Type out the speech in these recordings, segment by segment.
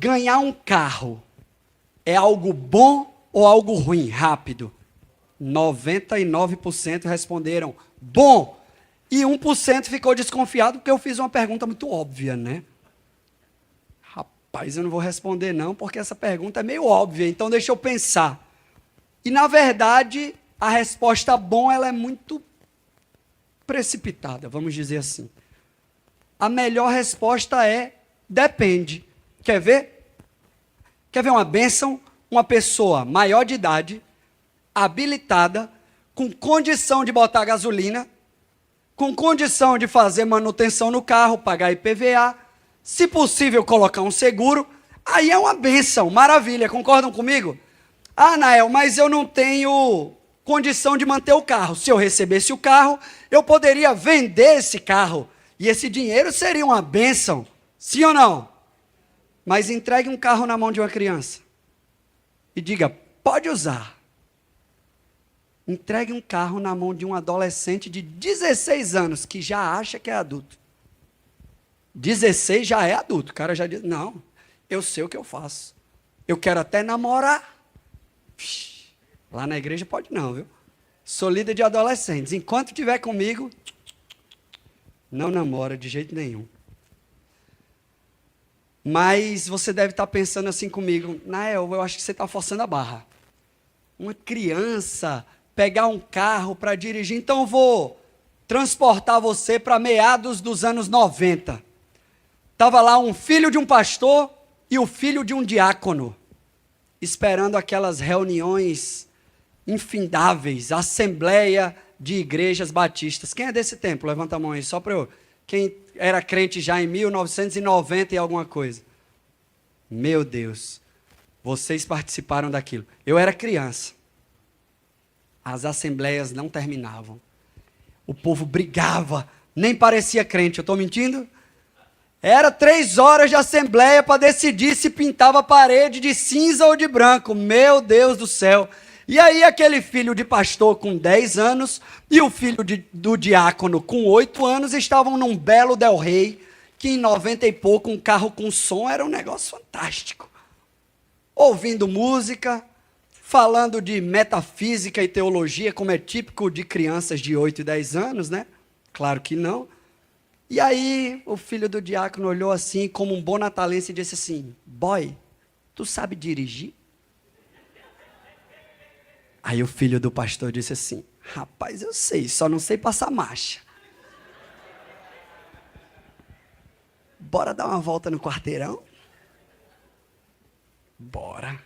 ganhar um carro é algo bom ou algo ruim? Rápido. 99% responderam bom. E 1% ficou desconfiado porque eu fiz uma pergunta muito óbvia, né? Rapaz, eu não vou responder não, porque essa pergunta é meio óbvia, então deixa eu pensar. E, na verdade, a resposta bom ela é muito precipitada, vamos dizer assim. A melhor resposta é depende. Quer ver? Quer ver uma bênção? Uma pessoa maior de idade, habilitada, com condição de botar gasolina, com condição de fazer manutenção no carro, pagar IPVA, se possível colocar um seguro, aí é uma bênção, maravilha, concordam comigo? Ah, Nael, mas eu não tenho condição de manter o carro. Se eu recebesse o carro, eu poderia vender esse carro, e esse dinheiro seria uma bênção, sim ou não? Mas entregue um carro na mão de uma criança, e diga, pode usar. Entregue um carro na mão de um adolescente de 16 anos, que já acha que é adulto. 16 já é adulto, o cara já diz, não, eu sei o que eu faço. Eu quero até namorar. Lá na igreja pode não, viu? Sou líder de adolescentes. Enquanto estiver comigo, não namora de jeito nenhum. Mas você deve estar pensando assim comigo, Nael, eu acho que você está forçando a barra. Uma criança pegar um carro para dirigir, então eu vou transportar você para meados dos anos 90. Estava lá um filho de um pastor e o filho de um diácono, esperando aquelas reuniões infindáveis, assembleia de igrejas batistas. Quem é desse tempo? Levanta a mão aí, só para eu... Quem era crente já em 1990 e alguma coisa? Meu Deus, vocês participaram daquilo. Eu era criança. As assembleias não terminavam. O povo brigava, nem parecia crente. Eu estou mentindo? Era 3 horas de assembleia para decidir se pintava a parede de cinza ou de branco. Meu Deus do céu. E aí aquele filho de pastor com 10 anos e o filho do diácono com 8 anos estavam num belo Del Rey, que em 90 e pouco um carro com som era um negócio fantástico. Ouvindo música, falando de metafísica e teologia, como é típico de crianças de 8 e 10 anos, né? Claro que não. E aí o filho do diácono olhou assim, como um bom natalense, e disse assim, boy, tu sabe dirigir? Aí o filho do pastor disse assim, rapaz, eu sei, só não sei passar marcha. Bora dar uma volta no quarteirão? Bora.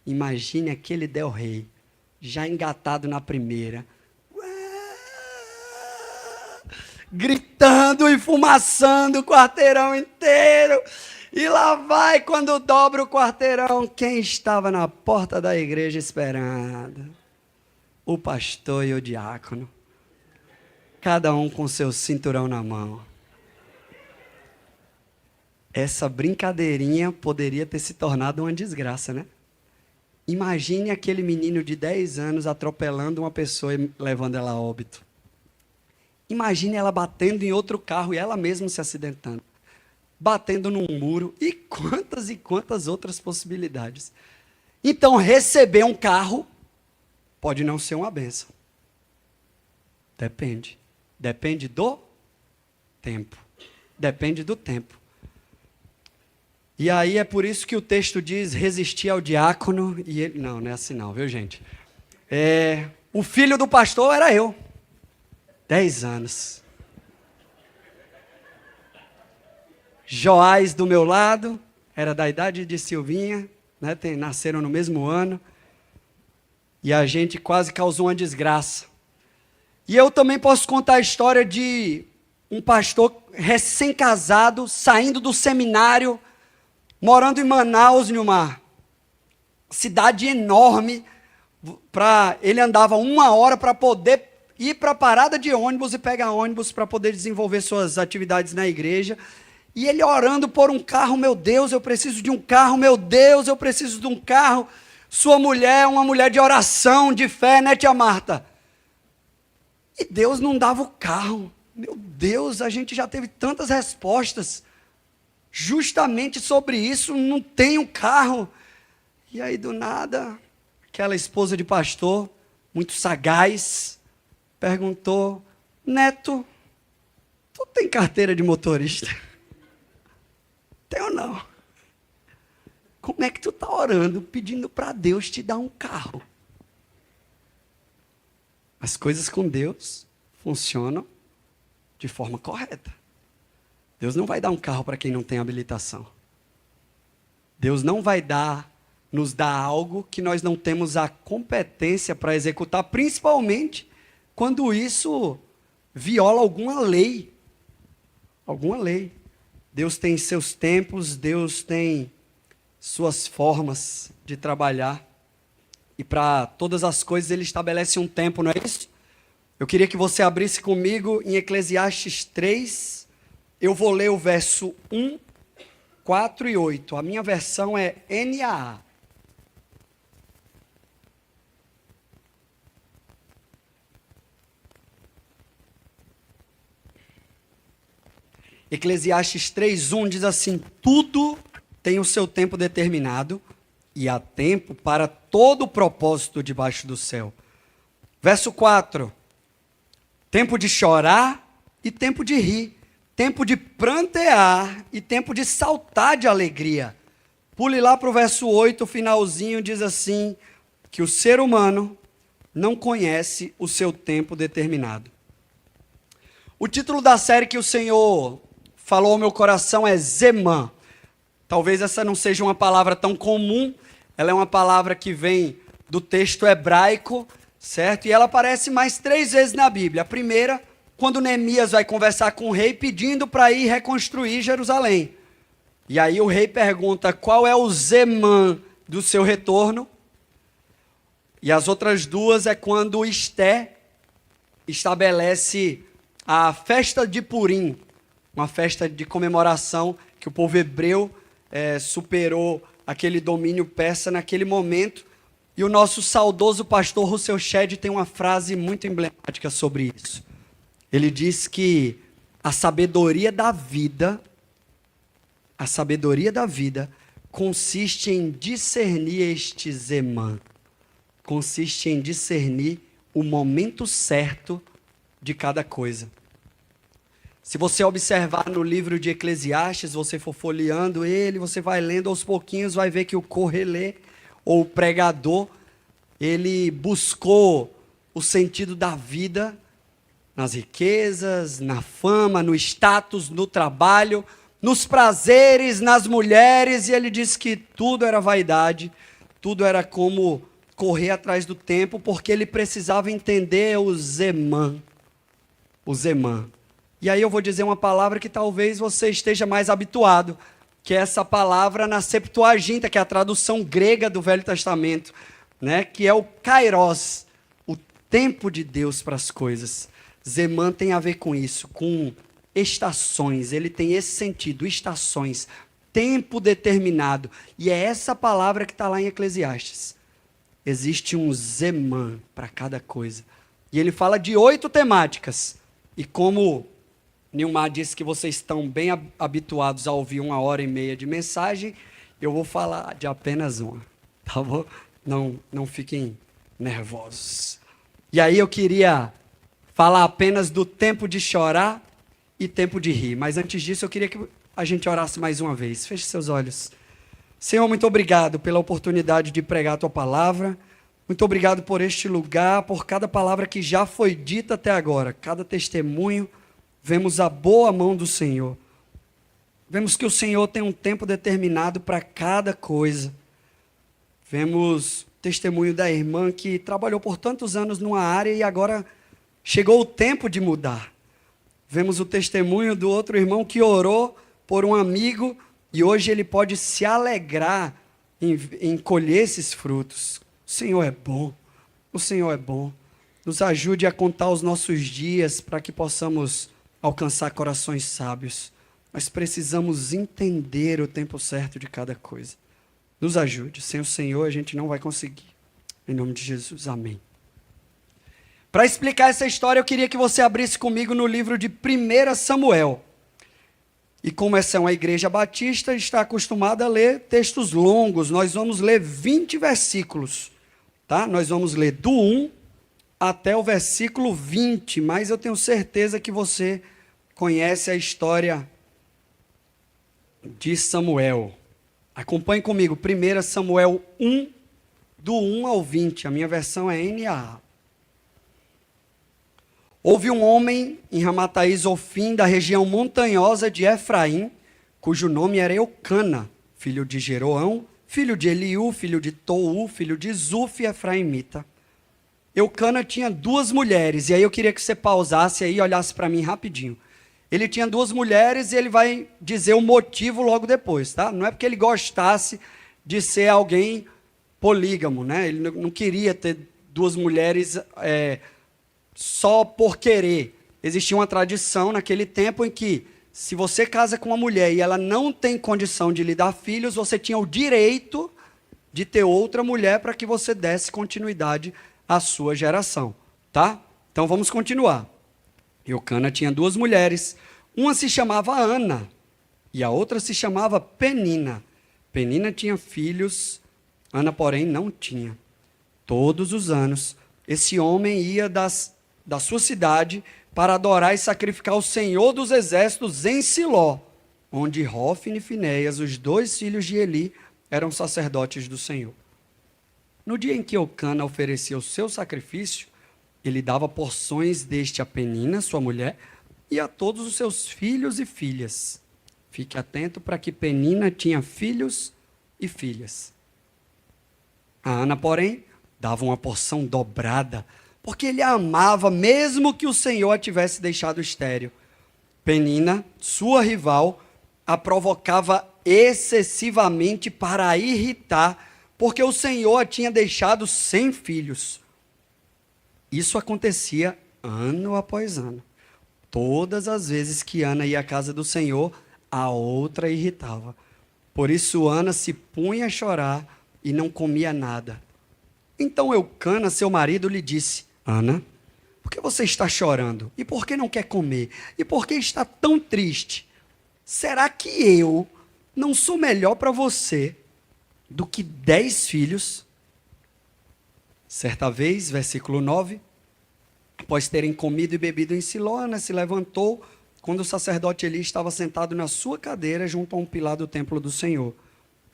Imagine aquele Del Rey, já engatado na primeira, gritando e fumaçando o quarteirão inteiro. E lá vai, quando dobra o quarteirão, quem estava na porta da igreja esperando? O pastor e o diácono. Cada um com seu cinturão na mão. Essa brincadeirinha poderia ter se tornado uma desgraça, né? Imagine aquele menino de 10 anos atropelando uma pessoa e levando ela a óbito. Imagine ela batendo em outro carro e ela mesma se acidentando. Batendo num muro e quantas outras possibilidades. Então, receber um carro pode não ser uma bênção. Depende. Depende do tempo. Depende do tempo. E aí é por isso que o texto diz, resistir ao diácono, e ele... Não é assim não, viu gente? O filho do pastor era eu. 10 anos. Joás do meu lado, era da idade de Silvinha, né? Nasceram no mesmo ano. E a gente quase causou uma desgraça. E eu também posso contar a história de um pastor recém-casado, saindo do seminário, morando em Manaus, numa cidade enorme. Ele andava 1 hora para poder ir para a parada de ônibus e pegar ônibus para poder desenvolver suas atividades na igreja. E ele orando por um carro, meu Deus, eu preciso de um carro, meu Deus, eu preciso de um carro. Sua mulher é uma mulher de oração, de fé, né, tia Marta? E Deus não dava o carro. Meu Deus, a gente já teve tantas respostas. justamente sobre isso, não tenho carro. E aí, do nada, aquela esposa de pastor, muito sagaz, perguntou: Neto, tu tem carteira de motorista? Tem ou não? Como é que tu está orando, pedindo para Deus te dar um carro? As coisas com Deus funcionam de forma correta. Deus não vai dar um carro para quem não tem habilitação. Deus não vai nos dar algo que nós não temos a competência para executar, principalmente quando isso viola alguma lei. Alguma lei. Deus tem seus tempos, Deus tem suas formas de trabalhar. E para todas as coisas ele estabelece um tempo, não é isso? Eu queria que você abrisse comigo em Eclesiastes 3. Eu vou ler o verso 1, 4 e 8. A minha versão é NAA. Eclesiastes 3:1 diz assim: tudo tem o seu tempo determinado, e há tempo para todo o propósito debaixo do céu. Verso 4: tempo de chorar e tempo de rir, tempo de prantear e tempo de saltar de alegria. Pule lá para o verso 8, o finalzinho diz assim, que o ser humano não conhece o seu tempo determinado. O título da série que o Senhor falou ao meu coração é Zemã. Talvez essa não seja uma palavra tão comum, ela é uma palavra que vem do texto hebraico, certo? E ela aparece mais 3 vezes na Bíblia. A primeira, quando Neemias vai conversar com o rei pedindo para ir reconstruir Jerusalém. E aí o rei pergunta qual é o Zemã do seu retorno. E as outras 2 é quando Esté estabelece a festa de Purim, uma festa de comemoração que o povo hebreu superou aquele domínio persa naquele momento. E o nosso saudoso pastor Russell Shedd tem uma frase muito emblemática sobre isso. Ele diz que a sabedoria da vida consiste em discernir este Zemã, consiste em discernir o momento certo de cada coisa. Se você observar no livro de Eclesiastes, você for folheando ele, você vai lendo aos pouquinhos, vai ver que o Correlê, ou o pregador, ele buscou o sentido da vida nas riquezas, na fama, no status, no trabalho, nos prazeres, nas mulheres, e ele disse que tudo era vaidade, tudo era como correr atrás do tempo, porque ele precisava entender o Zemã. O Zemã. E aí eu vou dizer uma palavra que talvez você esteja mais habituado, que é essa palavra na Septuaginta, que é a tradução grega do Velho Testamento, né? Que é o Kairos, o tempo de Deus para as coisas. Zemã tem a ver com isso, com estações, ele tem esse sentido, estações, tempo determinado. E é essa palavra que está lá em Eclesiastes. Existe um Zemã para cada coisa. E ele fala de 8 temáticas. E como Nilmar disse que vocês estão bem habituados a ouvir 1h30 de mensagem, eu vou falar de apenas uma, tá bom? Não fiquem nervosos. E aí eu queria falar apenas do tempo de chorar e tempo de rir. Mas antes disso eu queria que a gente orasse mais uma vez. Feche seus olhos. Senhor, muito obrigado pela oportunidade de pregar a Tua palavra. Muito obrigado por este lugar, por cada palavra que já foi dita até agora, cada testemunho. Vemos a boa mão do Senhor. Vemos que o Senhor tem um tempo determinado para cada coisa. Vemos o testemunho da irmã que trabalhou por tantos anos numa área e agora chegou o tempo de mudar. Vemos o testemunho do outro irmão que orou por um amigo e hoje ele pode se alegrar em colher esses frutos. O Senhor é bom. O Senhor é bom. Nos ajude a contar os nossos dias para que possamos alcançar corações sábios. Nós precisamos entender o tempo certo de cada coisa. Nos ajude. Sem o Senhor a gente não vai conseguir. Em nome de Jesus, amém. Para explicar essa história, eu queria que você abrisse comigo no livro de 1 Samuel. E como essa é uma igreja batista, está acostumada a ler textos longos. Nós vamos ler 20 versículos, tá? Nós vamos ler do 1 até o versículo 20, mas eu tenho certeza que você conhece a história de Samuel. Acompanhe comigo, 1 Samuel 1, do 1 ao 20. A minha versão é NAA. Houve um homem em Ramataí Zofim, da região montanhosa de Efraim, cujo nome era Eucana, filho de Jeroão, filho de Eliú, filho de Tou, filho de Zuf, Efraimita. Eucana tinha 2 mulheres, e aí eu queria que você pausasse aí e olhasse para mim rapidinho. Ele tinha 2 mulheres e ele vai dizer o motivo logo depois, tá? Não é porque ele gostasse de ser alguém polígamo, né? Ele não queria ter 2 mulheres só por querer. Existia uma tradição naquele tempo em que, se você casa com uma mulher e ela não tem condição de lhe dar filhos, você tinha o direito de ter outra mulher para que você desse continuidade à sua geração, tá? Então vamos continuar. Eucana tinha 2 mulheres, uma se chamava Ana e a outra se chamava Penina. Penina tinha filhos, Ana, porém, não tinha. Todos os anos, esse homem ia da sua cidade para adorar e sacrificar o Senhor dos Exércitos em Siló, onde Hófine e Finéias, os 2 filhos de Eli, eram sacerdotes do Senhor. No dia em que Eucana oferecia o seu sacrifício, ele dava porções deste a Penina, sua mulher, e a todos os seus filhos e filhas. Fique atento para que Penina tinha filhos e filhas. A Ana, porém, dava uma porção dobrada, porque ele a amava, mesmo que o Senhor a tivesse deixado estéril. Penina, sua rival, a provocava excessivamente para a irritar, porque o Senhor a tinha deixado sem filhos. Isso acontecia ano após ano. Todas as vezes que Ana ia à casa do Senhor, a outra irritava. Por isso Ana se punha a chorar e não comia nada. Então Eucana, seu marido, lhe disse: Ana, por que você está chorando? E por que não quer comer? E por que está tão triste? Será que eu não sou melhor para você do que 10 filhos? Certa vez, versículo 9, após terem comido e bebido em Siló, Ana se levantou quando o sacerdote Eli estava sentado na sua cadeira junto a um pilar do templo do Senhor.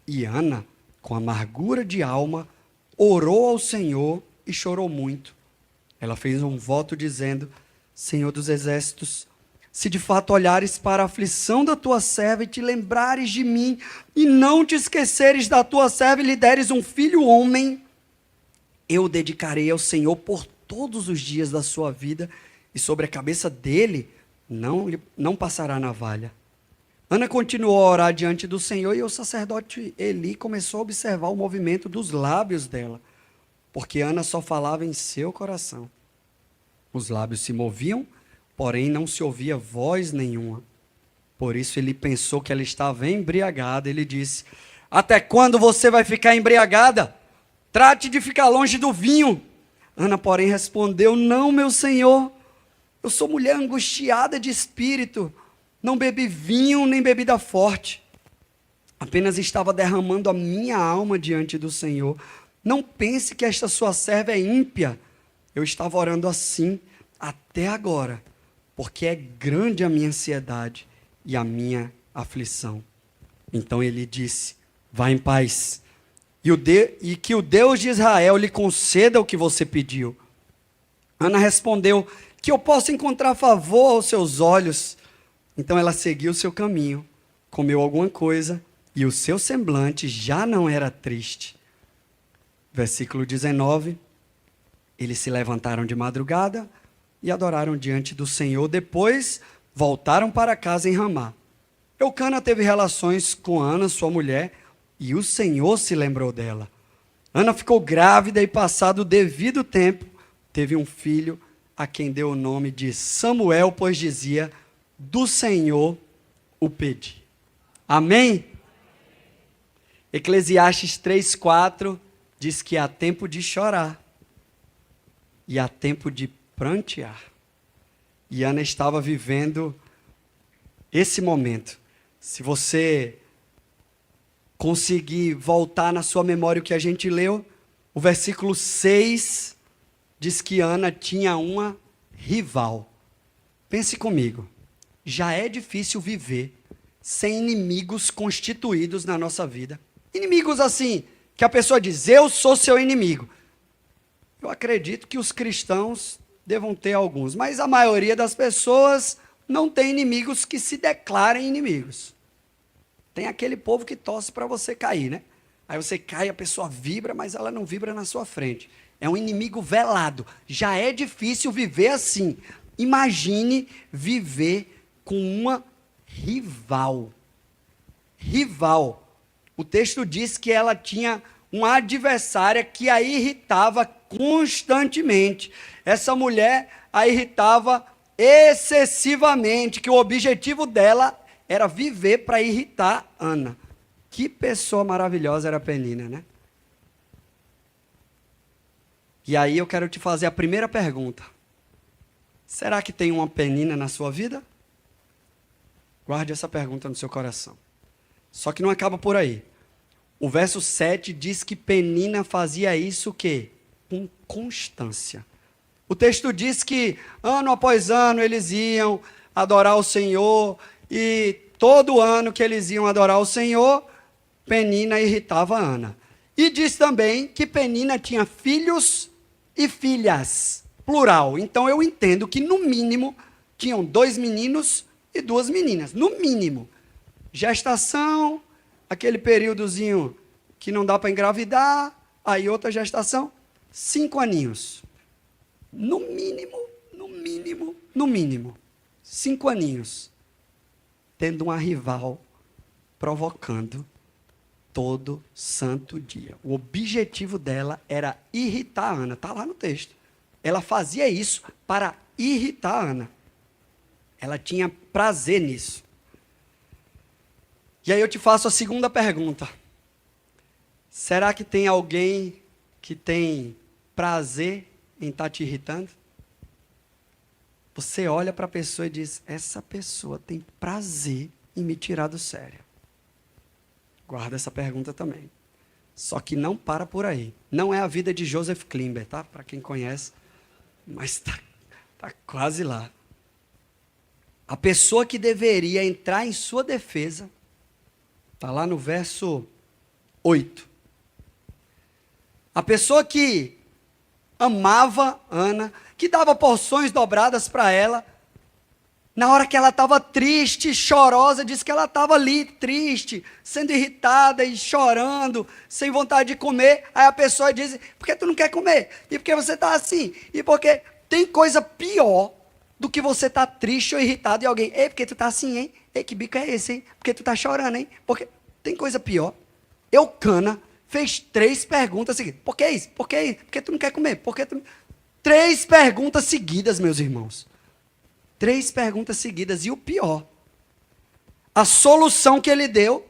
E Ana, com amargura de alma, orou ao Senhor e chorou muito. Ela fez um voto dizendo: Senhor dos exércitos, se de fato olhares para a aflição da tua serva e te lembrares de mim, e não te esqueceres da tua serva e lhe deres um filho homem, eu o dedicarei ao Senhor por todos os dias da sua vida, e sobre a cabeça dele não passará navalha. Ana continuou a orar diante do Senhor, e o sacerdote Eli começou a observar o movimento dos lábios dela, porque Ana só falava em seu coração. Os lábios se moviam, porém não se ouvia voz nenhuma. Por isso ele pensou que ela estava embriagada. Ele disse: até quando você vai ficar embriagada? Trate de ficar longe do vinho. Ana, porém, respondeu: não, meu senhor, eu sou mulher angustiada de espírito, não bebi vinho nem bebida forte, apenas estava derramando a minha alma diante do Senhor. Não pense que esta sua serva é ímpia. Eu estava orando assim até agora, porque é grande a minha ansiedade e a minha aflição. Então ele disse: vá em paz, e que o Deus de Israel lhe conceda o que você pediu. Ana respondeu: que eu possa encontrar favor aos seus olhos. Então ela seguiu o seu caminho, comeu alguma coisa, e o seu semblante já não era triste. Versículo 19, eles se levantaram de madrugada e adoraram diante do Senhor. Depois voltaram para casa em Ramá. Eucana teve relações com Ana, sua mulher, e o Senhor se lembrou dela. Ana ficou grávida e, passado o devido tempo, teve um filho, a quem deu o nome de Samuel, pois dizia: do Senhor o pedi. Amém? Eclesiastes 3:4 diz que há tempo de chorar e há tempo de prantear. E Ana estava vivendo esse momento. Se você conseguir voltar na sua memória o que a gente leu, o versículo 6 diz que Ana tinha uma rival. Pense comigo, já é difícil viver sem inimigos constituídos na nossa vida. Inimigos assim, que a pessoa diz, eu sou seu inimigo. Eu acredito que os cristãos devam ter alguns, mas a maioria das pessoas não tem inimigos que se declarem inimigos. Tem aquele povo que torce para você cair, né? Aí você cai, a pessoa vibra, mas ela não vibra na sua frente. É um inimigo velado. Já é difícil viver assim. Imagine viver com uma rival. Rival. O texto diz que ela tinha uma adversária que a irritava constantemente. Essa mulher a irritava excessivamente, que o objetivo dela era viver para irritar Ana. Que pessoa maravilhosa era Penina, né? E aí eu quero te fazer a primeira pergunta. Será que tem uma Penina na sua vida? Guarde essa pergunta no seu coração. Só que não acaba por aí. O verso 7 diz que Penina fazia isso o quê? Com constância. O texto diz que ano após ano eles iam adorar o Senhor e todo ano que eles iam adorar o Senhor, Penina irritava Ana. E diz também que Penina tinha filhos e filhas, plural. Então eu entendo que no mínimo tinham 2 meninos e 2 meninas, no mínimo. Gestação, aquele períodozinho que não dá para engravidar, aí outra gestação, 5 aninhos. No mínimo, 5 aninhos. Tendo uma rival, provocando todo santo dia. O objetivo dela era irritar a Ana, está lá no texto. Ela fazia isso para irritar a Ana. Ela tinha prazer nisso. E aí eu te faço a segunda pergunta. Será que tem alguém que tem prazer em estar te irritando? Você olha para a pessoa e diz, essa pessoa tem prazer em me tirar do sério. Guarda essa pergunta também. Só que não para por aí. Não é a vida de Joseph Klimber, tá? Para quem conhece, mas tá quase lá. A pessoa que deveria entrar em sua defesa, está lá no verso 8. A pessoa que amava Ana, que dava porções dobradas para ela, na hora que ela estava triste, chorosa, disse que ela estava ali, triste, sendo irritada e chorando, sem vontade de comer. Aí a pessoa diz, por que tu não quer comer? E por que você está assim? E porque tem coisa pior do que você estar triste ou irritado e alguém, ei, por que tu está assim, hein? Ei, que bico é esse, hein? Por que tu está chorando, hein? Porque tem coisa pior. Eucana fez 3 perguntas seguidas. Por que isso? Por que isso? Por que tu não quer comer? Por que tu... 3 perguntas seguidas, meus irmãos. 3 perguntas seguidas. E o pior, a solução que ele deu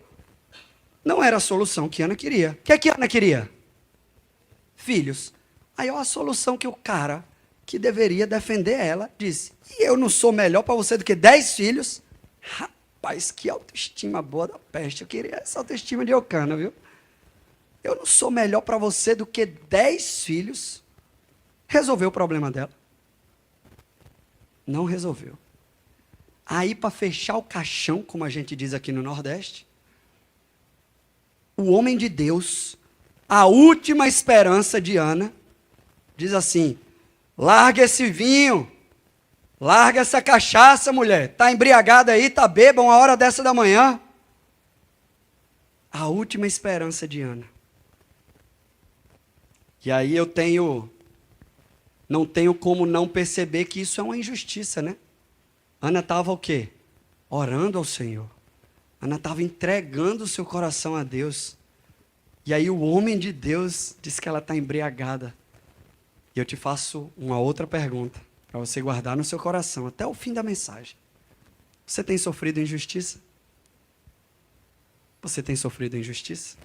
não era a solução que Ana queria. O que é que Ana queria? Filhos. Aí ó, a solução que o cara que deveria defender ela disse, e eu não sou melhor para você do que 10 filhos? Rapaz, que autoestima boa da peste. Eu queria essa autoestima de Eucana, viu? Eu não sou melhor para você do que 10 filhos. Resolveu o problema dela? Não resolveu. Aí, para fechar o caixão, como a gente diz aqui no Nordeste, o homem de Deus, a última esperança de Ana, diz assim, larga esse vinho, larga essa cachaça, mulher, está embriagada aí, está bêbada, 1h da manhã. A última esperança de Ana. E aí eu não tenho como não perceber que isso é uma injustiça, né? Ana estava o quê? Orando ao Senhor. Ana estava entregando o seu coração a Deus. E aí o homem de Deus diz que ela está embriagada. E eu te faço uma outra pergunta, para você guardar no seu coração, até o fim da mensagem. Você tem sofrido injustiça? Você tem sofrido injustiça?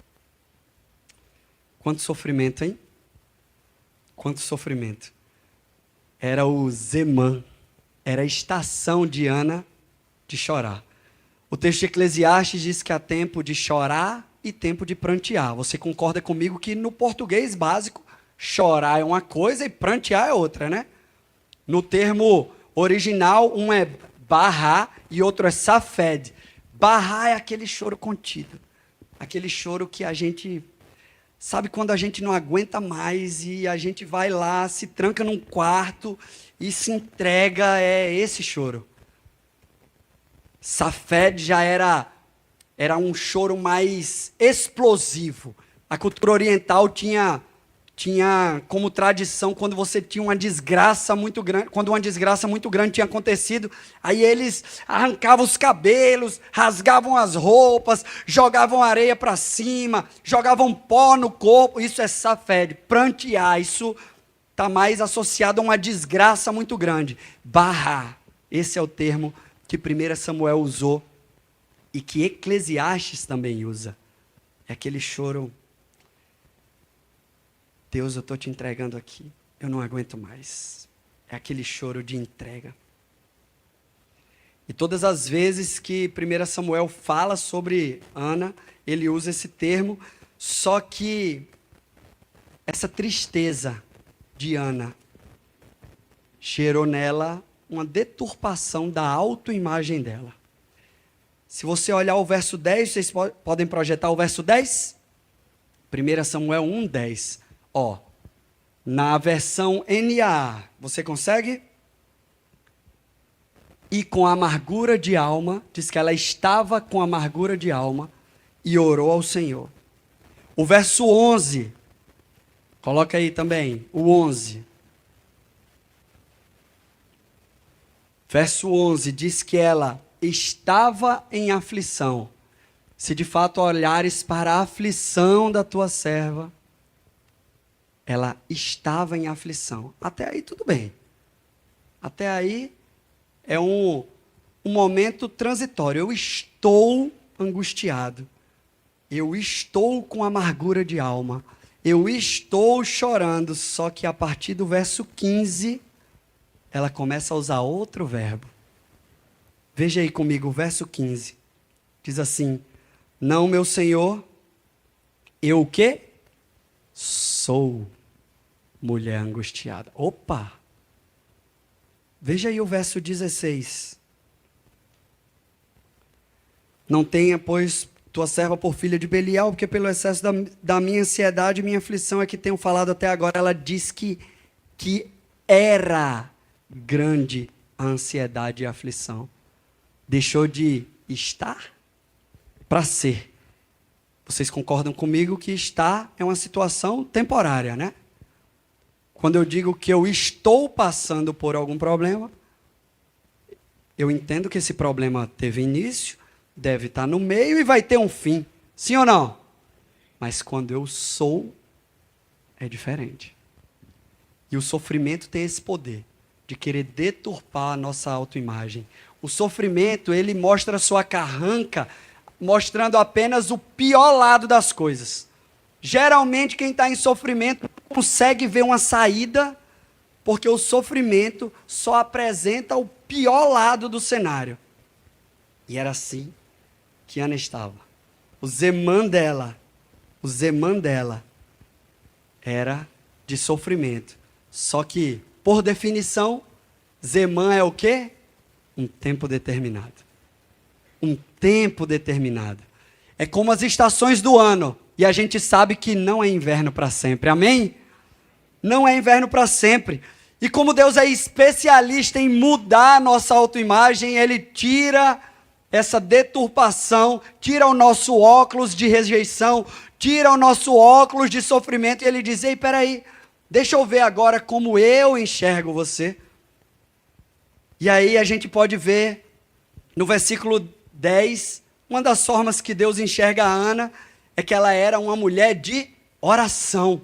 Quanto sofrimento, hein? Quanto sofrimento. Era o Zemã, era a estação de Ana de chorar. O texto de Eclesiastes diz que há tempo de chorar e tempo de prantear. Você concorda comigo que no português básico, chorar é uma coisa e prantear é outra, né? No termo original, um é barrar e outro é safed. Barrar é aquele choro contido. Aquele choro que a gente... Sabe quando a gente não aguenta mais e a gente vai lá, se tranca num quarto e se entrega, é esse choro. Safed já era um choro mais explosivo. A cultura oriental tinha como tradição, quando você tinha uma desgraça muito grande, quando uma desgraça muito grande tinha acontecido, aí eles arrancavam os cabelos, rasgavam as roupas, jogavam areia para cima, jogavam pó no corpo. Isso é safed, prantear. Isso está mais associado a uma desgraça muito grande. Barrar, esse é o termo que 1 Samuel usou e que Eclesiastes também usa. É aquele choro: Deus, eu estou te entregando aqui, eu não aguento mais. É aquele choro de entrega. E todas as vezes que 1 Samuel fala sobre Ana, ele usa esse termo, só que essa tristeza de Ana gerou nela uma deturpação da autoimagem dela. Se você olhar o verso 10, vocês podem projetar o verso 10? 1 Samuel 1:10. Ó, na versão NAA, você consegue? E com amargura de alma, diz que ela estava com amargura de alma e orou ao Senhor. O verso 11, coloca aí também, o 11. Verso 11 diz que ela estava em aflição. Se de fato olhares para a aflição da tua serva, ela estava em aflição. Até aí tudo bem. Até aí é um momento transitório. Eu estou angustiado. Eu estou com amargura de alma. Eu estou chorando. Só que a partir do verso 15, ela começa a usar outro verbo. Veja aí comigo o verso 15. Diz assim: não, meu Senhor, eu o quê? Sou mulher angustiada. Opa! Veja aí o verso 16. Não tenha, pois, tua serva por filha de Belial, porque pelo excesso da minha ansiedade e minha aflição é que tenho falado até agora. Ela diz que era grande a ansiedade e a aflição. Deixou de estar para ser. Vocês concordam comigo que estar é uma situação temporária, né? Quando eu digo que eu estou passando por algum problema, eu entendo que esse problema teve início, deve estar no meio e vai ter um fim. Sim ou não? Mas quando eu sou, é diferente. E o sofrimento tem esse poder de querer deturpar a nossa autoimagem. O sofrimento, ele mostra a sua carranca, mostrando apenas o pior lado das coisas. Geralmente, quem está em sofrimento não consegue ver uma saída, porque o sofrimento só apresenta o pior lado do cenário. E era assim que Ana estava. O Zemã dela era de sofrimento. Só que, por definição, Zemã é o quê? Um tempo determinado. Um tempo determinado. É como as estações do ano. E a gente sabe que não é inverno para sempre. Amém? Não é inverno para sempre. E como Deus é especialista em mudar a nossa autoimagem, Ele tira essa deturpação, tira o nosso óculos de rejeição, tira o nosso óculos de sofrimento e Ele diz: ei, peraí, deixa eu ver agora como eu enxergo você. E aí a gente pode ver no versículo 10, uma das formas que Deus enxerga a Ana é que ela era uma mulher de oração.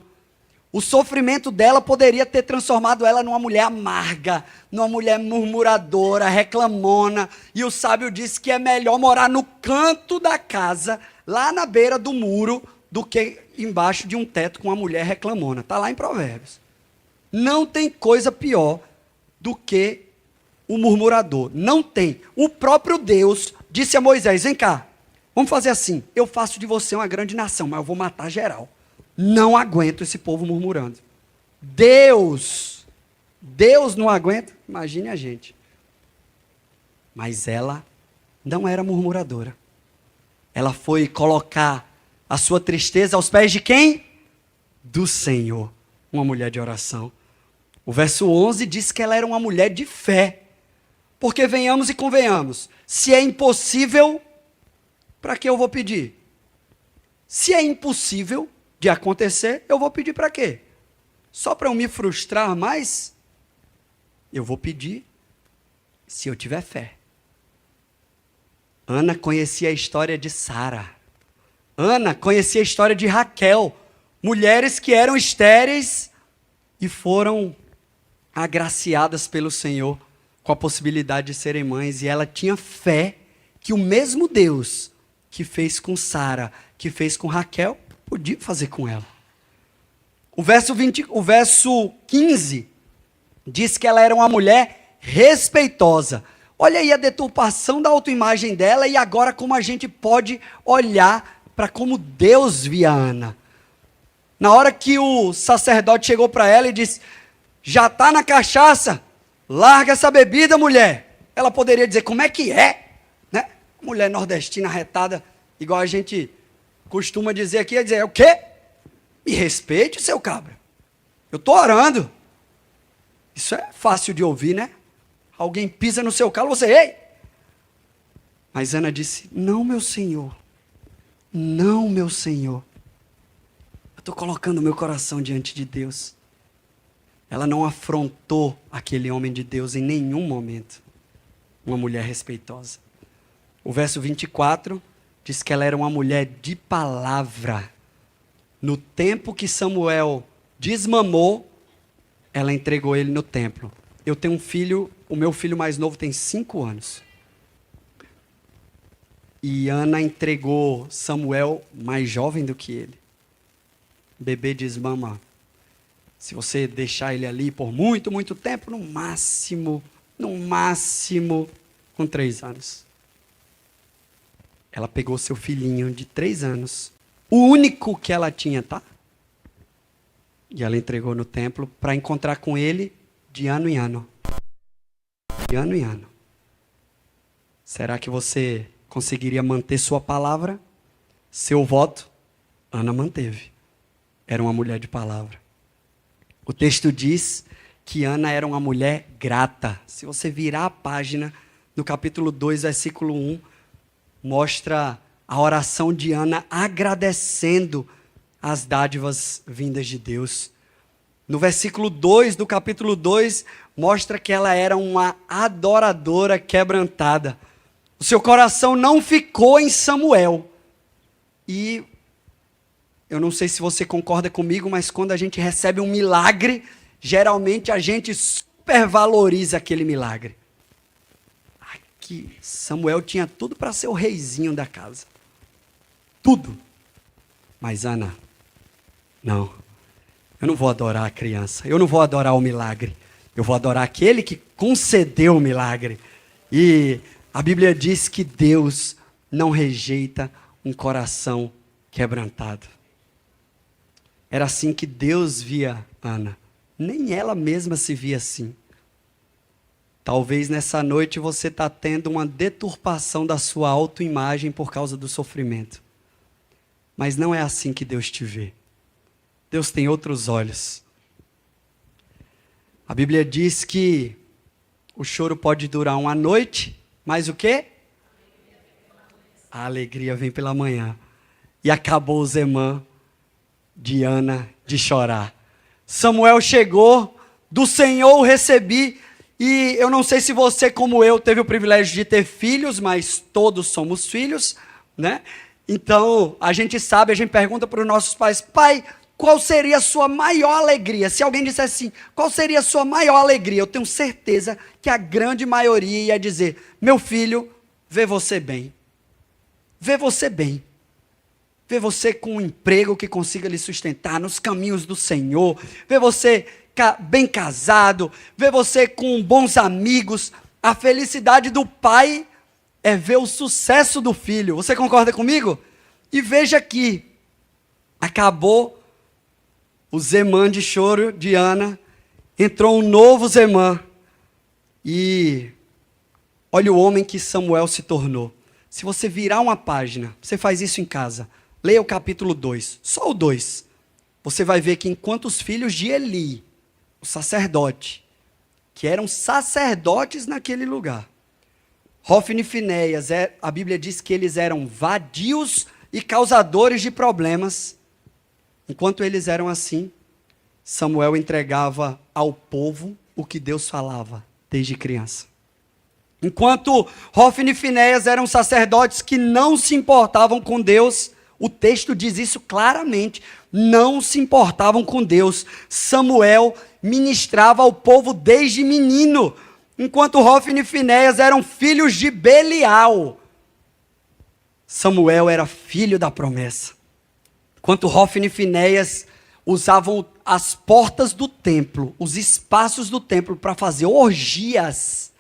O sofrimento dela poderia ter transformado ela numa mulher amarga, numa mulher murmuradora, reclamona. E o sábio disse que é melhor morar no canto da casa, lá na beira do muro, do que embaixo de um teto com uma mulher reclamona. Está lá em Provérbios. Não tem coisa pior do que o murmurador. Não tem. O próprio Deus disse a Moisés, vem cá, vamos fazer assim, eu faço de você uma grande nação, mas eu vou matar geral. Não aguento esse povo murmurando. Deus não aguenta, imagine a gente. Mas ela não era murmuradora. Ela foi colocar a sua tristeza aos pés de quem? Do Senhor. Uma mulher de oração. O verso 11 diz que ela era uma mulher de fé. Porque venhamos e convenhamos, se é impossível, para que eu vou pedir? Se é impossível de acontecer, eu vou pedir para quê? Só para eu me frustrar mais? Eu vou pedir se eu tiver fé. Ana conhecia a história de Sara. Ana conhecia a história de Raquel. Mulheres que eram estéreis e foram agraciadas pelo Senhor com a possibilidade de serem mães. E ela tinha fé que o mesmo Deus que fez com Sara, que fez com Raquel, podia fazer com ela. O verso 15 diz que ela era uma mulher respeitosa. Olha aí a deturpação da autoimagem dela e agora como a gente pode olhar para como Deus via Ana. Na hora que o sacerdote chegou para ela e disse, já está na cachaça, larga essa bebida, mulher. Ela poderia dizer, como é que é? Né? Mulher nordestina retada, igual a gente costuma dizer aqui, ia dizer, o quê? Me respeite, seu cabra. Eu estou orando. Isso é fácil de ouvir, né? Alguém pisa no seu calo, você, ei! Mas Ana disse, não, meu Senhor. Não, meu Senhor. Eu estou colocando meu coração diante de Deus. Ela não afrontou aquele homem de Deus em nenhum momento. Uma mulher respeitosa. O verso 24 diz que ela era uma mulher de palavra. No tempo que Samuel desmamou, ela entregou ele no templo. Eu tenho um filho, o meu filho mais novo tem 5 anos. E Ana entregou Samuel mais jovem do que ele. Bebê desmama. Se você deixar ele ali por muito, muito tempo, no máximo, com 3 anos. Ela pegou seu filhinho de 3 anos, o único que ela tinha, tá? E ela entregou no templo para encontrar com ele de ano em ano. De ano em ano. Será que você conseguiria manter sua palavra? Seu voto? Ana manteve. Era uma mulher de palavra. O texto diz que Ana era uma mulher grata. Se você virar a página, no capítulo 2, versículo 1, mostra a oração de Ana agradecendo as dádivas vindas de Deus. No versículo 2 do capítulo 2, mostra que ela era uma adoradora quebrantada. O seu coração não ficou em Samuel. E eu não sei se você concorda comigo, mas quando a gente recebe um milagre, geralmente a gente supervaloriza aquele milagre. Aqui, Samuel tinha tudo para ser o reizinho da casa. Tudo. Mas Ana, não. Eu não vou adorar a criança. Eu não vou adorar o milagre. Eu vou adorar aquele que concedeu o milagre. E a Bíblia diz que Deus não rejeita um coração quebrantado. Era assim que Deus via Ana. Nem ela mesma se via assim. Talvez nessa noite você está tendo uma deturpação da sua autoimagem por causa do sofrimento. Mas não é assim que Deus te vê. Deus tem outros olhos. A Bíblia diz que o choro pode durar uma noite, mas o quê? A alegria vem pela manhã. E acabou o Zemã de Ana de chorar. Samuel chegou, do Senhor o recebi, e eu não sei se você, como eu, teve o privilégio de ter filhos, mas todos somos filhos, né? Então, a gente sabe, a gente pergunta para os nossos pais, pai, qual seria a sua maior alegria? Se alguém dissesse assim, qual seria a sua maior alegria? Eu tenho certeza que a grande maioria ia dizer, meu filho, vê você bem. Vê você bem. Vê você com um emprego que consiga lhe sustentar nos caminhos do Senhor. Vê você bem casado. Vê você com bons amigos. A felicidade do pai é ver o sucesso do filho. Você concorda comigo? E veja aqui, acabou o Zemã de choro de Ana, entrou um novo Zemã. E olha o homem que Samuel se tornou. Se você virar uma página, você faz isso em casa, leia o capítulo 2, só o 2. Você vai ver que enquanto os filhos de Eli, o sacerdote, que eram sacerdotes naquele lugar, Hofni e Finéias, a Bíblia diz que eles eram vadios e causadores de problemas. Enquanto eles eram assim, Samuel entregava ao povo o que Deus falava desde criança. Enquanto Hofni e Finéias eram sacerdotes que não se importavam com Deus, o texto diz isso claramente, não se importavam com Deus. Samuel ministrava ao povo desde menino, enquanto Hofni e Finéias eram filhos de Belial. Samuel era filho da promessa. Enquanto Hofni e Finéias usavam as portas do templo, os espaços do templo para fazer orgias,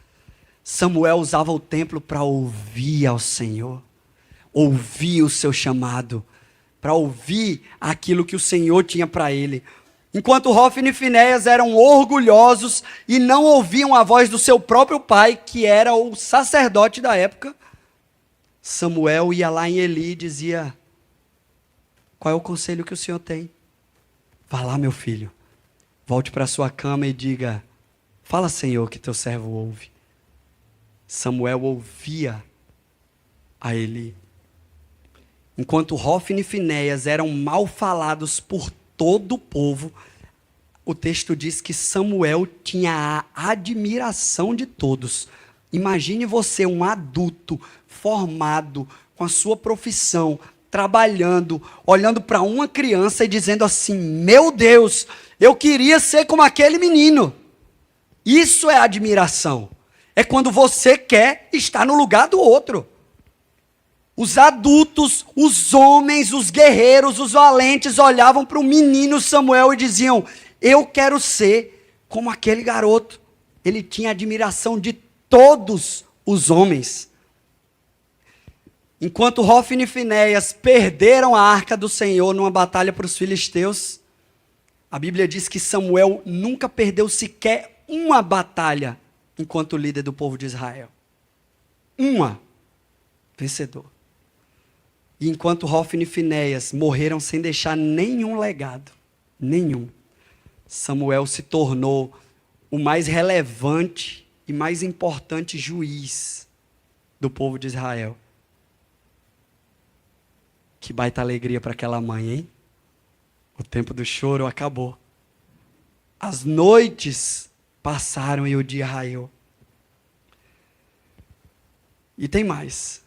Samuel usava o templo para ouvir ao Senhor, ouvir o seu chamado, para ouvir aquilo que o Senhor tinha para ele. Enquanto Hofni e Finéias eram orgulhosos e não ouviam a voz do seu próprio pai, que era o sacerdote da época, Samuel ia lá em Eli e dizia: qual é o conselho que o Senhor tem? Vá lá, meu filho, volte para sua cama e diga: fala, Senhor, que teu servo ouve. Samuel ouvia a Eli. Enquanto Hofni e Finéias eram mal falados por todo o povo, o texto diz que Samuel tinha a admiração de todos. Imagine você, um adulto, formado, com a sua profissão, trabalhando, olhando para uma criança e dizendo assim: meu Deus, eu queria ser como aquele menino. Isso é admiração. É quando você quer estar no lugar do outro. Os adultos, os homens, os guerreiros, os valentes olhavam para o menino Samuel e diziam: eu quero ser como aquele garoto. Ele tinha admiração de todos os homens. Enquanto Hofni e Finéias perderam a arca do Senhor numa batalha para os filisteus, a Bíblia diz que Samuel nunca perdeu sequer uma batalha enquanto líder do povo de Israel. Uma. Vencedor. E enquanto Hofni e Finéias morreram sem deixar nenhum legado, nenhum, Samuel se tornou o mais relevante e mais importante juiz do povo de Israel. Que baita alegria para aquela mãe, hein? O tempo do choro acabou. As noites passaram e o dia raiou. E tem mais.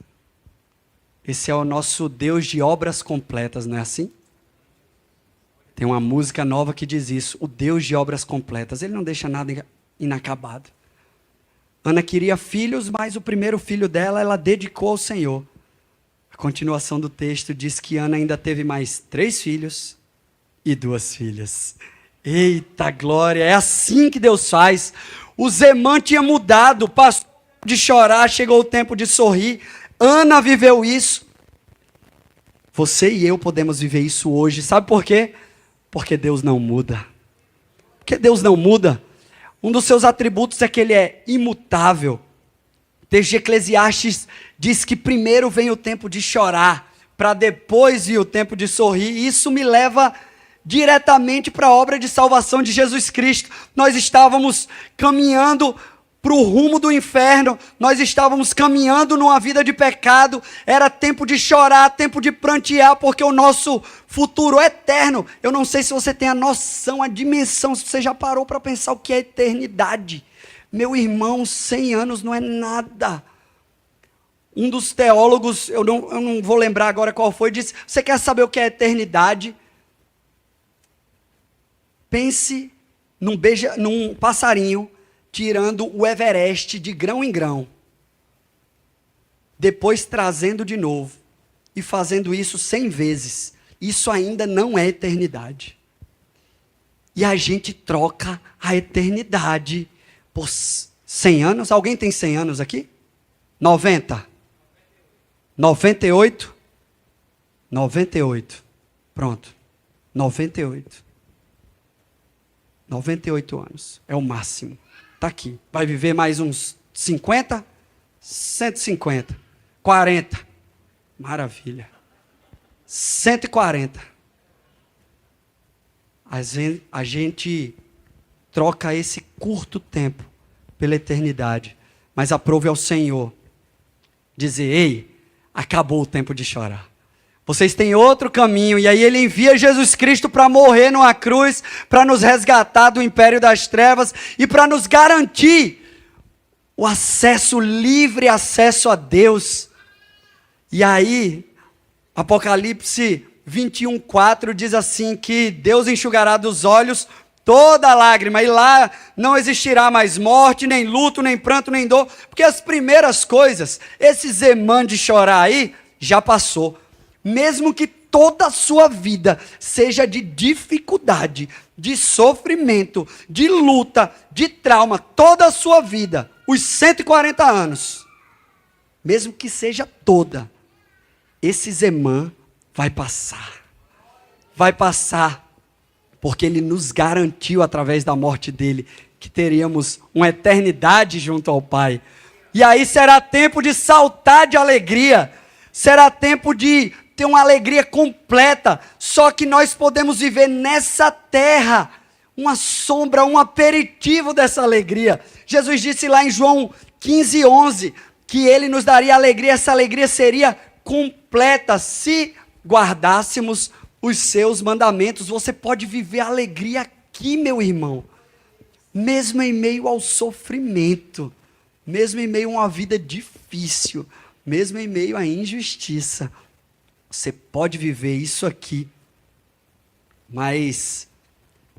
Esse é o nosso Deus de obras completas, não é assim? Tem uma música nova que diz isso. O Deus de obras completas. Ele não deixa nada inacabado. Ana queria filhos, mas o primeiro filho dela, ela dedicou ao Senhor. A continuação do texto diz que Ana ainda teve mais 3 filhos e 2 filhas. Eita glória, é assim que Deus faz. O Zemã tinha mudado, passou de chorar, chegou o tempo de sorrir. Ana viveu isso. Você e eu podemos viver isso hoje. Sabe por quê? Porque Deus não muda. Porque Deus não muda. Um dos seus atributos é que ele é imutável. O texto de Eclesiastes diz que primeiro vem o tempo de chorar, para depois vir o tempo de sorrir. E isso me leva diretamente para a obra de salvação de Jesus Cristo. Nós estávamos caminhando para o rumo do inferno, nós estávamos caminhando numa vida de pecado, era tempo de chorar, tempo de prantear, porque o nosso futuro é eterno. Eu não sei se você tem a noção, a dimensão, se você já parou para pensar o que é eternidade. Meu irmão, 100 anos não é nada. Um dos teólogos, eu não vou lembrar agora qual foi, disse: você quer saber o que é eternidade? Pense num passarinho tirando o Everest de grão em grão, depois trazendo de novo, e fazendo isso 100 vezes. Isso ainda não é eternidade. E a gente troca a eternidade por 100 anos? Alguém tem 100 anos aqui? 90? 98? 98. Pronto. 98. 98 anos. É o máximo. Está aqui. Vai viver mais uns 50? 150. 40. Maravilha. 140. A gente troca esse curto tempo pela eternidade. Mas aprove ao Senhor dizer: ei, acabou o tempo de chorar. Vocês têm outro caminho. E aí ele envia Jesus Cristo para morrer numa cruz, para nos resgatar do império das trevas e para nos garantir o acesso, livre acesso a Deus. E aí, Apocalipse 21:4 diz assim que Deus enxugará dos olhos toda lágrima, e lá não existirá mais morte, nem luto, nem pranto, nem dor, porque as primeiras coisas, esse zemã de chorar aí, já passou. Mesmo que toda a sua vida seja de dificuldade, de sofrimento, de luta, de trauma, toda a sua vida, os 140 anos, mesmo que seja toda, esse zemã vai passar. Vai passar, porque ele nos garantiu através da morte dele que teríamos uma eternidade junto ao Pai. E aí será tempo de saltar de alegria, será tempo de ter uma alegria completa, só que nós podemos viver nessa terra uma sombra, um aperitivo dessa alegria. Jesus disse lá em João 15:11, que ele nos daria alegria, essa alegria seria completa se guardássemos os seus mandamentos. Você pode viver a alegria aqui, meu irmão, mesmo em meio ao sofrimento, mesmo em meio a uma vida difícil, mesmo em meio à injustiça. Você pode viver isso aqui, mas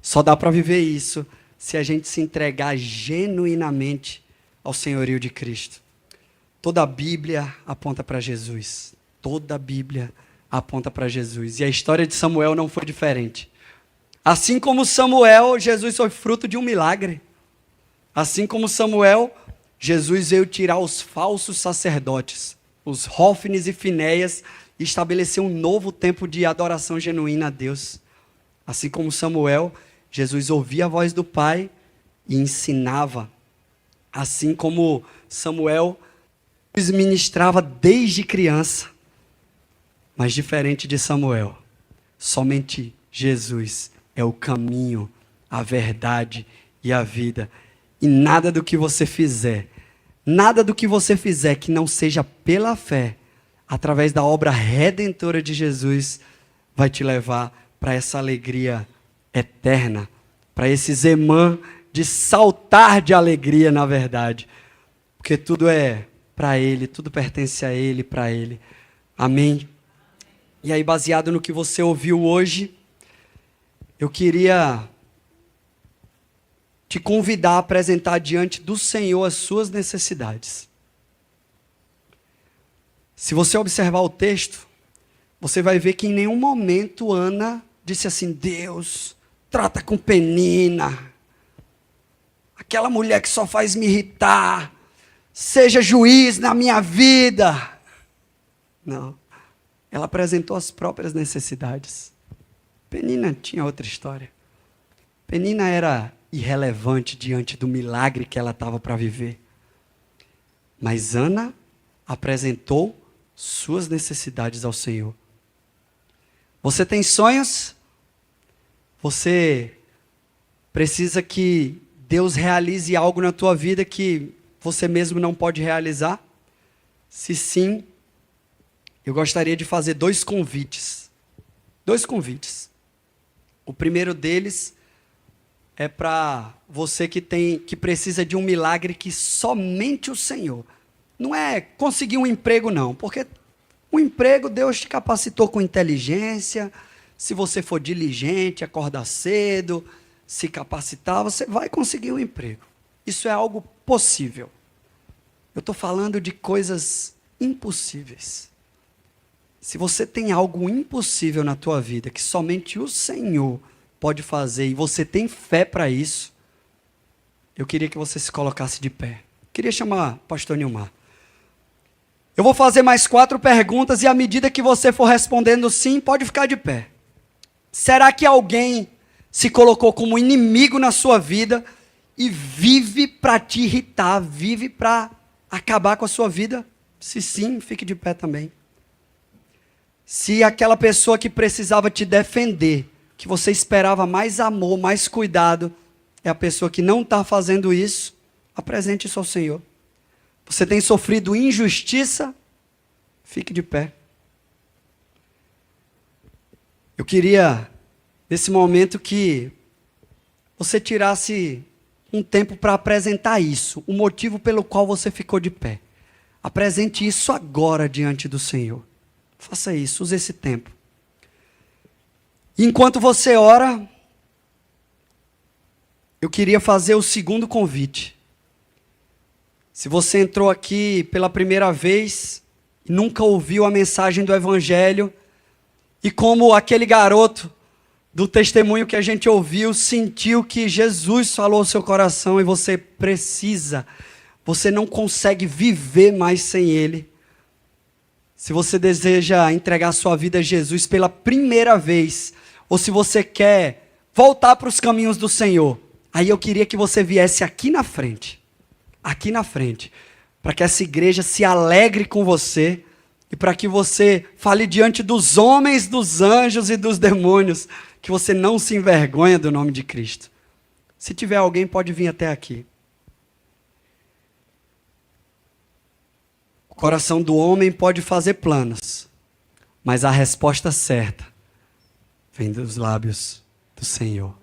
só dá para viver isso se a gente se entregar genuinamente ao senhorio de Cristo. Toda a Bíblia aponta para Jesus. Toda a Bíblia aponta para Jesus. E a história de Samuel não foi diferente. Assim como Samuel, Jesus foi fruto de um milagre. Assim como Samuel, Jesus veio tirar os falsos sacerdotes, os Hófines e Finéias, e estabelecer um novo tempo de adoração genuína a Deus. Assim como Samuel, Jesus ouvia a voz do Pai e ensinava. Assim como Samuel ministrava desde criança. Mas diferente de Samuel, somente Jesus é o caminho, a verdade e a vida. E nada do que você fizer que não seja pela fé, através da obra redentora de Jesus, vai te levar para essa alegria eterna, para esse zemã de saltar de alegria, na verdade. Porque tudo é para Ele, tudo pertence a Ele, para Ele. Amém? E aí, baseado no que você ouviu hoje, eu queria te convidar a apresentar diante do Senhor as suas necessidades. Se você observar o texto, você vai ver que em nenhum momento Ana disse assim: Deus, trata com Penina, aquela mulher que só faz me irritar, seja juiz na minha vida. Não, ela apresentou as próprias necessidades. Penina tinha outra história. Penina era irrelevante diante do milagre que ela estava para viver. Mas Ana apresentou suas necessidades ao Senhor. Você tem sonhos? Você precisa que Deus realize algo na tua vida que você mesmo não pode realizar? Se sim, eu gostaria de fazer dois convites. O primeiro deles é para você que precisa de um milagre que somente o Senhor. Não é conseguir um emprego, não, porque o emprego Deus te capacitou com inteligência. Se você for diligente, acordar cedo, se capacitar, você vai conseguir um emprego. Isso é algo possível. Eu estou falando de coisas impossíveis. Se você tem algo impossível na tua vida, que somente o Senhor pode fazer, e você tem fé para isso, eu queria que você se colocasse de pé. Queria chamar o pastor Nilmar. Eu vou fazer mais 4 perguntas e à medida que você for respondendo sim, pode ficar de pé. Será que alguém se colocou como inimigo na sua vida e vive para te irritar, vive para acabar com a sua vida? Se sim, fique de pé também. Se aquela pessoa que precisava te defender, que você esperava mais amor, mais cuidado, é a pessoa que não está fazendo isso, apresente isso ao Senhor. Você tem sofrido injustiça? Fique de pé. Eu queria, nesse momento, que você tirasse um tempo para apresentar isso, o motivo pelo qual você ficou de pé. Apresente isso agora diante do Senhor. Faça isso, use esse tempo. Enquanto você ora, eu queria fazer o segundo convite. Se você entrou aqui pela primeira vez e nunca ouviu a mensagem do Evangelho, e como aquele garoto do testemunho que a gente ouviu, sentiu que Jesus falou ao seu coração e você precisa, você não consegue viver mais sem Ele. Se você deseja entregar sua vida a Jesus pela primeira vez, ou se você quer voltar para os caminhos do Senhor, aí eu queria que você viesse aqui na frente, para que essa igreja se alegre com você e para que você fale diante dos homens, dos anjos e dos demônios, que você não se envergonha do nome de Cristo. Se tiver alguém, pode vir até aqui. O coração do homem pode fazer planos, mas a resposta certa vem dos lábios do Senhor.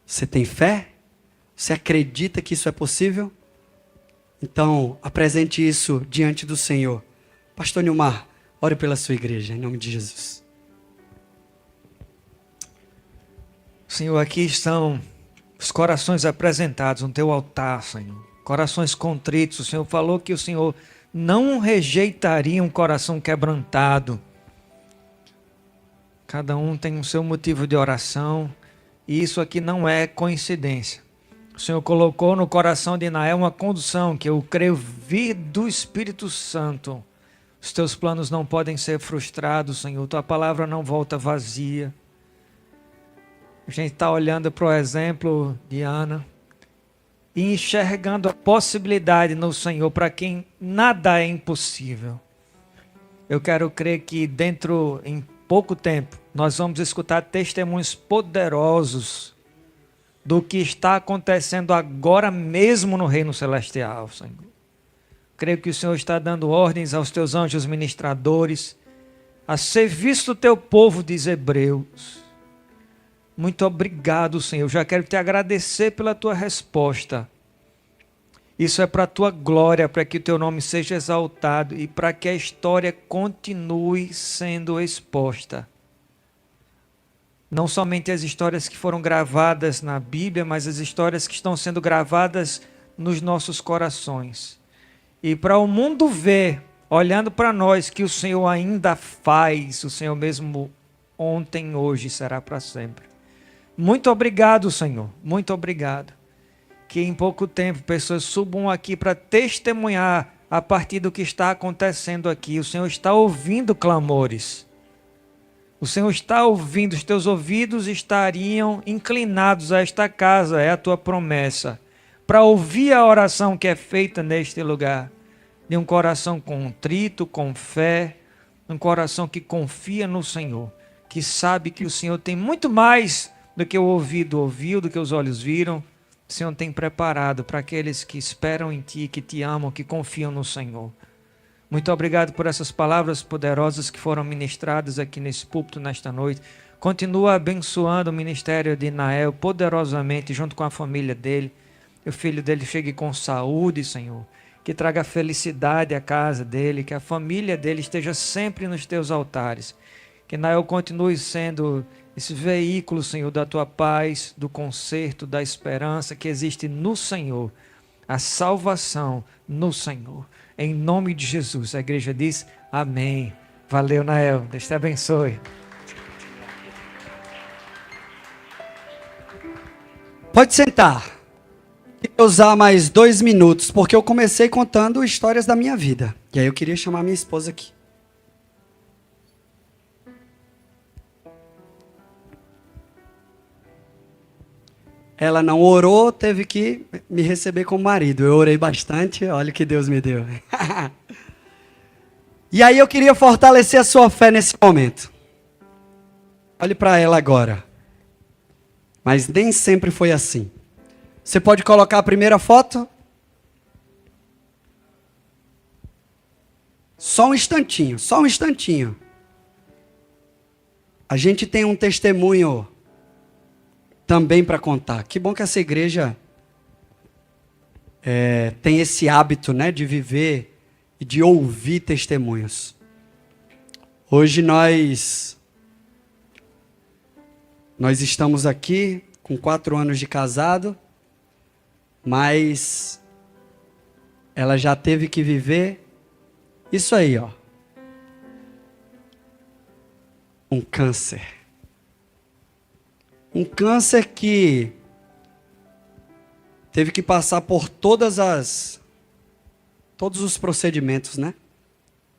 Você tem fé? Você acredita que isso é possível? Então, apresente isso diante do Senhor. Pastor Nilmar, ore pela sua igreja, em nome de Jesus. Senhor, aqui estão os corações apresentados no teu altar, Senhor. Corações contritos. O Senhor falou que o Senhor não rejeitaria um coração quebrantado. Cada um tem o seu motivo de oração, e isso aqui não é coincidência. O Senhor colocou no coração de Nael uma condução que eu creio vir do Espírito Santo. Os teus planos não podem ser frustrados, Senhor. Tua palavra não volta vazia. A gente está olhando para o exemplo de Ana e enxergando a possibilidade no Senhor para quem nada é impossível. Eu quero crer que em pouco tempo, nós vamos escutar testemunhos poderosos do que está acontecendo agora mesmo no Reino Celestial, Senhor. Creio que o Senhor está dando ordens aos teus anjos ministradores a serviço do teu povo, diz Hebreus. Muito obrigado, Senhor. Já quero te agradecer pela tua resposta. Isso é para a tua glória, para que o teu nome seja exaltado e para que a história continue sendo exposta. Não somente as histórias que foram gravadas na Bíblia, mas as histórias que estão sendo gravadas nos nossos corações. E para o mundo ver, olhando para nós, que o Senhor ainda faz, o Senhor mesmo ontem, hoje, será para sempre. Muito obrigado, Senhor, muito obrigado. Que em pouco tempo pessoas subam aqui para testemunhar a partir do que está acontecendo aqui. O Senhor está ouvindo clamores. O Senhor está ouvindo, os teus ouvidos estariam inclinados a esta casa, é a tua promessa, para ouvir a oração que é feita neste lugar, de um coração contrito, com fé, um coração que confia no Senhor, que sabe que o Senhor tem muito mais do que o ouvido ouviu, do que os olhos viram. O Senhor tem preparado para aqueles que esperam em Ti, que Te amam, que confiam no Senhor. Muito obrigado por essas palavras poderosas que foram ministradas aqui nesse púlpito nesta noite. Continua abençoando o ministério de Nael poderosamente junto com a família dele. Que o filho dele chegue com saúde, Senhor. Que traga felicidade à casa dele, que a família dele esteja sempre nos teus altares. Que Nael continue sendo esse veículo, Senhor, da tua paz, do conserto, da esperança que existe no Senhor. A salvação no Senhor. Em nome de Jesus, a igreja diz amém. Valeu, Nael. Deus te abençoe. Pode sentar. queria usar mais 2 minutos, porque eu comecei contando histórias da minha vida. E aí eu queria chamar minha esposa aqui. Ela não orou, teve que me receber como marido. Eu orei bastante, olha o que Deus me deu. E aí eu queria fortalecer a sua fé nesse momento. Olhe para ela agora. Mas nem sempre foi assim. Você pode colocar a primeira foto? Só um instantinho, só um instantinho. A gente tem um testemunho também para contar. Que bom que essa igreja tem esse hábito, né, de viver e de ouvir testemunhos. Hoje nós estamos aqui com 4 anos de casado, mas ela já teve que viver isso aí, ó. Um câncer. Um câncer que teve que passar por todos os procedimentos, né?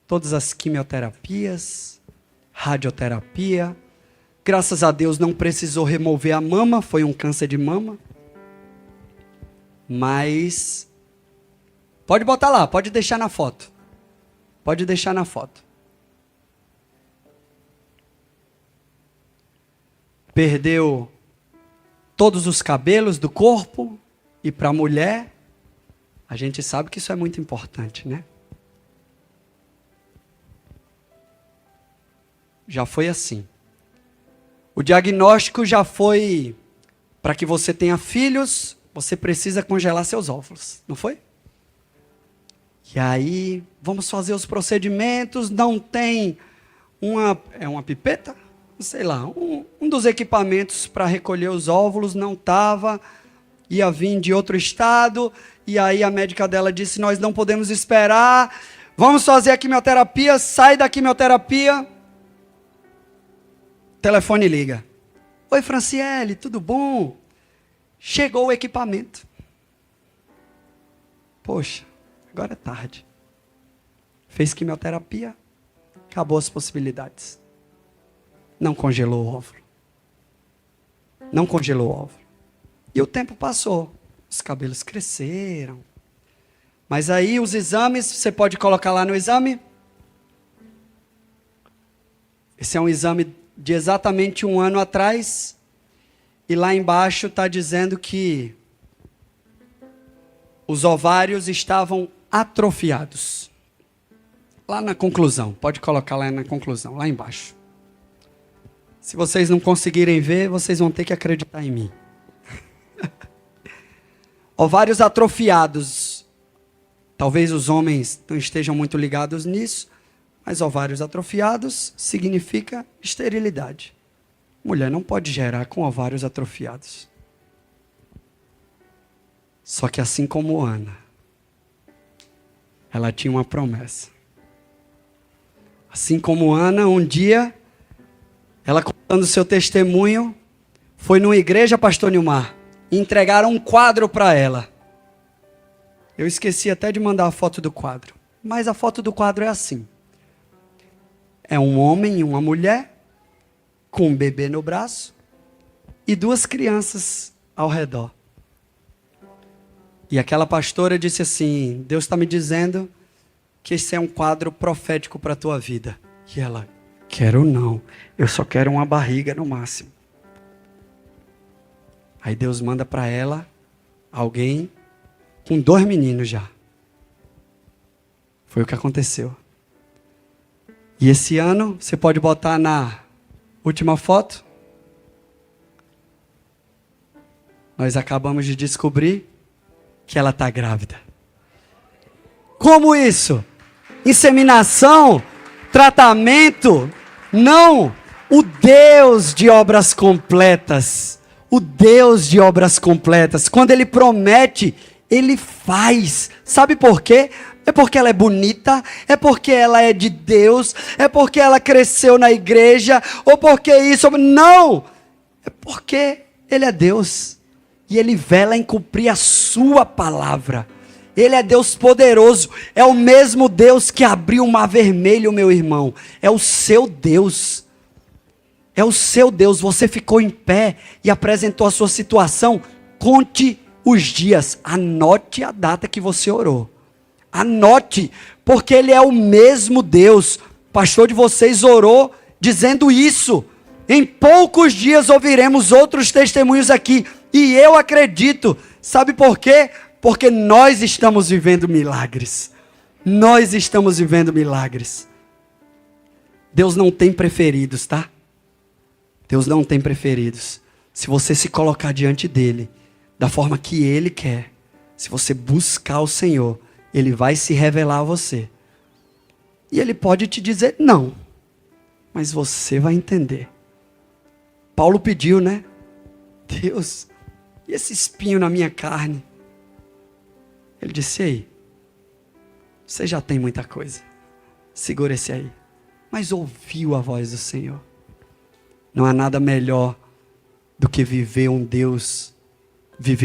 Todas as quimioterapias, radioterapia. Graças a Deus não precisou remover a mama, foi um câncer de mama. Mas pode botar lá, pode deixar na foto. Pode deixar na foto. Perdeu todos os cabelos do corpo, e para a mulher, a gente sabe que isso é muito importante, né? Já foi assim. O diagnóstico já foi, para que você tenha filhos, você precisa congelar seus óvulos, não foi? E aí, vamos fazer os procedimentos, não tem uma pipeta? Sei lá, um dos equipamentos para recolher os óvulos não estava, ia vir de outro estado, e aí a médica dela disse, nós não podemos esperar, vamos fazer a quimioterapia, sai da quimioterapia, telefone liga. Oi, Franciele, tudo bom? Chegou o equipamento. Poxa, agora é tarde. Fez quimioterapia, acabou as possibilidades. Não congelou o óvulo. Não congelou o óvulo. E o tempo passou. Os cabelos cresceram. Mas aí os exames, você pode colocar lá no exame. Esse é um exame de exatamente 1 ano atrás. E lá embaixo está dizendo que os ovários estavam atrofiados. Lá na conclusão. Pode colocar lá na conclusão, lá embaixo. Se vocês não conseguirem ver, vocês vão ter que acreditar em mim. Ovários atrofiados. Talvez os homens não estejam muito ligados nisso, mas ovários atrofiados significa esterilidade. Mulher não pode gerar com ovários atrofiados. Só que assim como Ana, ela tinha uma promessa. Assim como Ana, um dia, ela contando seu testemunho, foi numa igreja, pastor Nilmar, e entregaram um quadro para ela. Eu esqueci até de mandar a foto do quadro, mas a foto do quadro é assim. É um homem e uma mulher, com um bebê no braço, e 2 crianças ao redor. E aquela pastora disse assim, Deus está me dizendo que esse é um quadro profético para a tua vida. E ela, quero não, eu só quero uma barriga no máximo. Aí Deus manda para ela alguém com 2 meninos já. Foi o que aconteceu. E esse ano, você pode botar na última foto. Nós acabamos de descobrir que ela está grávida. Como isso? Inseminação? Tratamento? Não! O Deus de obras completas. O Deus de obras completas. Quando Ele promete, Ele faz. Sabe por quê? É porque ela é bonita, é porque ela é de Deus, é porque ela cresceu na igreja, ou porque isso. Não! É porque Ele é Deus. e Ele vela em cumprir a sua palavra. Ele é Deus poderoso, é o mesmo Deus que abriu o mar vermelho, meu irmão. É o seu Deus. É o seu Deus. Você ficou em pé e apresentou a sua situação. Conte os dias, anote a data que você orou. Anote, porque Ele é o mesmo Deus. O pastor de vocês orou dizendo isso. Em poucos dias ouviremos outros testemunhos aqui. E eu acredito, sabe por quê? Porque nós estamos vivendo milagres. Nós estamos vivendo milagres. Deus não tem preferidos, tá? Deus não tem preferidos. Se você se colocar diante dele, da forma que ele quer, se você buscar o Senhor, ele vai se revelar a você. E ele pode te dizer não, mas você vai entender. Paulo pediu, né? Deus, e esse espinho na minha carne? Ele disse, ei, você já tem muita coisa, segura esse aí. Mas ouviu a voz do Senhor. Não há nada melhor do que viver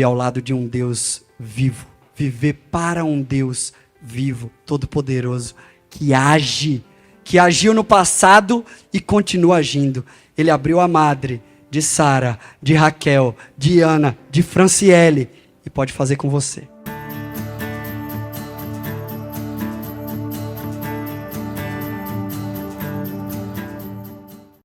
ao lado de um Deus vivo, viver para um Deus vivo, todo-poderoso, que agiu no passado e continua agindo. Ele abriu a madre de Sara, de Raquel, de Ana, de Franciele, e pode fazer com você.